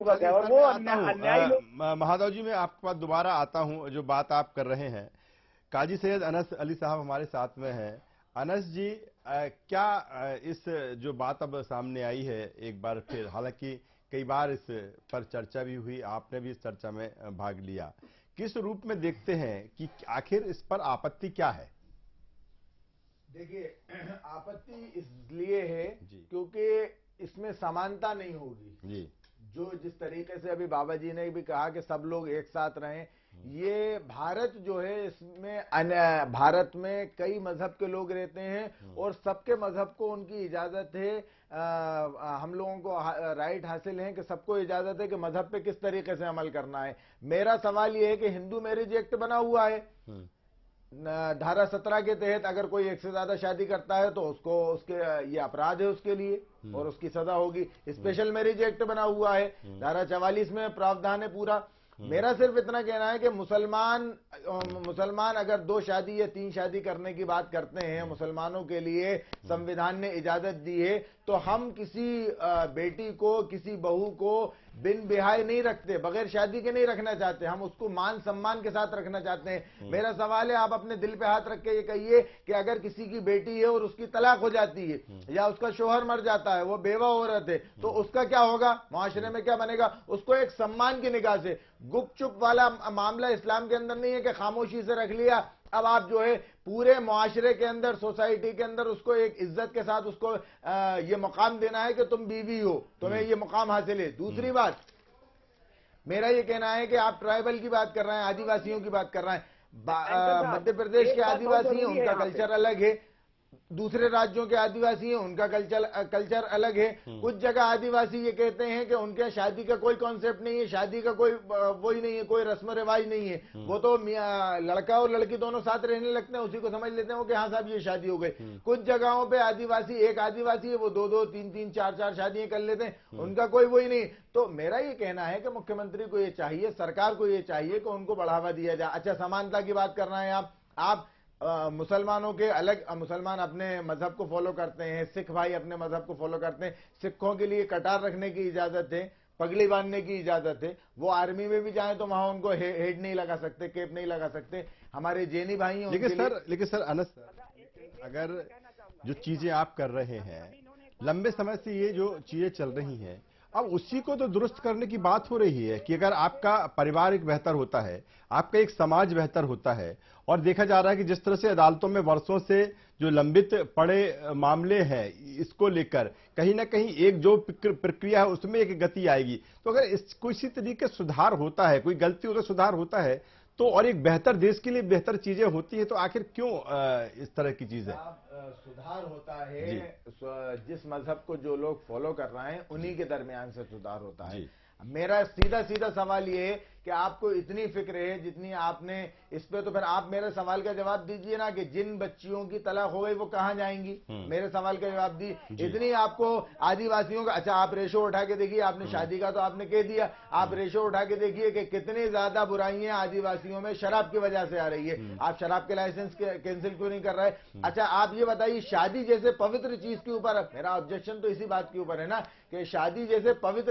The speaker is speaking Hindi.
है और वो अन्यायी लोग। महादेव जी, मैं आपके पास दोबारा आता हूं। जो बात आप कर रहे हैं, काजी सैयद अनस अली साहब हमारे साथ में हैं। अनस जी, क्या इस जो बात अब सामने आई है एक बार फिर, हालांकि कई बार इस पर चर्चा भी हुई, आपने भी इस चर्चा में भाग लिया, किस रूप में देखते हैं कि आखिर इस पर आपत्ति क्या है? देखिए, आपत्ति इसलिए है क्योंकि इसमें समानता नहीं होगी जी। जो जिस तरीके से अभी बाबा जी ने भी कहा कि सब लोग एक साथ रहें, ये भारत जो है इसमें भारत में कई मजहब के लोग रहते हैं और सबके मजहब को उनकी इजाजत है। हम लोगों को राइट हासिल है कि सबको इजाजत है कि मजहब पे किस तरीके से अमल करना है। मेरा सवाल ये है कि हिंदू मैरिज एक्ट बना हुआ है, धारा 17 के तहत अगर कोई एक से ज्यादा शादी करता है तो उसको उसके ये अपराध है उसके लिए और उसकी सजा होगी। स्पेशल मैरिज एक्ट बना हुआ है, धारा 44 में प्रावधान है पूरा। मेरा सिर्फ इतना कहना है कि मुसलमान अगर 2 शादी या 3 शादी करने की बात करते हैं, मुसलमानों के लिए संविधान ने इजाजत दी है, तो हम किसी बेटी को, किसी बहू को बिन बिहाय नहीं रखते, बगैर शादी के नहीं रखना चाहते, हम उसको मान सम्मान के साथ रखना चाहते हैं। मेरा सवाल है, आप अपने दिल पे हाथ रख के ये कहिए कि अगर किसी की बेटी है और उसकी तलाक हो जाती है या उसका शोहर मर जाता है, वो बेवा औरत है, तो उसका क्या होगा, मुआशरे में क्या बनेगा? उसको एक सम्मान की निगाह से, गुपचुप वाला मामला इस्लाम के अंदर नहीं है कि खामोशी से रख लिया। अब आप जो है पूरे मुआशरे के अंदर, सोसाइटी के अंदर उसको एक इज्जत के साथ उसको ये मुकाम देना है कि तुम बीवी हो, तुम्हें ये मुकाम हासिल है। दूसरी बात, मेरा ये कहना है कि आप ट्राइबल की बात कर रहे हैं, आदिवासियों की बात कर रहे हैं। मध्य प्रदेश के आदिवासी हैं, उनका कल्चर अलग है, दूसरे राज्यों के आदिवासी हैं, उनका कल्चर अलग है। कुछ जगह आदिवासी ये कहते हैं कि उनके शादी का कोई कॉन्सेप्ट नहीं है, शादी का कोई वही नहीं है, कोई रस्म रिवाज नहीं है, वो तो लड़का और लड़की दोनों साथ रहने लगते हैं, उसी को समझ लेते हैं कि हाँ साहब ये शादी हो गई। कुछ जगहों पे आदिवासी, एक आदिवासी है, वो 2-2, 3-3, 4-4 शादियां कर लेते हैं, उनका कोई वही नहीं। तो मेरा ये कहना है कि मुख्यमंत्री को ये चाहिए, सरकार को ये चाहिए कि उनको बढ़ावा दिया जाए। अच्छा, समानता की बात कर रहे हैं आप मुसलमानों के अलग, मुसलमान अपने मजहब को फॉलो करते हैं, सिख भाई अपने मजहब को फॉलो करते हैं, सिखों के लिए कटार रखने की इजाजत है, पगड़ी बांधने की इजाजत है, वो आर्मी में भी जाएं तो वहां उनको हेड नहीं लगा सकते, केप नहीं लगा सकते। हमारे जैनी भाई हैं, लेकिन सर अनस, अगर जो चीजें आप कर रहे हैं, लंबे समय से ये जो चीजें चल रही हैं, अब उसी को तो दुरुस्त करने की बात हो रही है कि अगर आपका परिवार एक बेहतर होता है, आपका एक समाज बेहतर होता है, और देखा जा रहा है कि जिस तरह से अदालतों में वर्षों से जो लंबित पड़े मामले हैं, इसको लेकर कहीं ना कहीं एक जो प्रक्रिया है उसमें एक गति आएगी। तो अगर किसी तरीके सुधार होता है, कोई गलती हो तो सुधार होता है, तो और एक बेहतर देश के लिए बेहतर चीजें होती है, तो आखिर क्यों इस तरह की चीजें? सुधार होता है, जिस मजहब को जो लोग फॉलो कर रहे हैं उन्हीं के दरमियान से सुधार होता है। मेरा सीधा सीधा सवाल ये है कि आपको इतनी फिक्र है जितनी आपने इस पे, तो फिर आप मेरे सवाल का जवाब दीजिए ना कि जिन बच्चियों की तलाक हो गई वो कहां जाएंगी, मेरे सवाल का जवाब दी। इतनी आपको आदिवासियों का, अच्छा आप रेशो उठा के देखिए, आपने शादी का तो आपने कह दिया, आप रेशो उठा के देखिए कि कितनी ज्यादा बुराइयां आदिवासियों में शराब की वजह से आ रही है। आप शराब के लाइसेंस कैंसिल क्यों नहीं कर रहे? अच्छा आप ये बताइए, शादी जैसे पवित्र चीज के ऊपर, मेरा ऑब्जेक्शन तो इसी बात के ऊपर है ना कि शादी जैसे पवित्र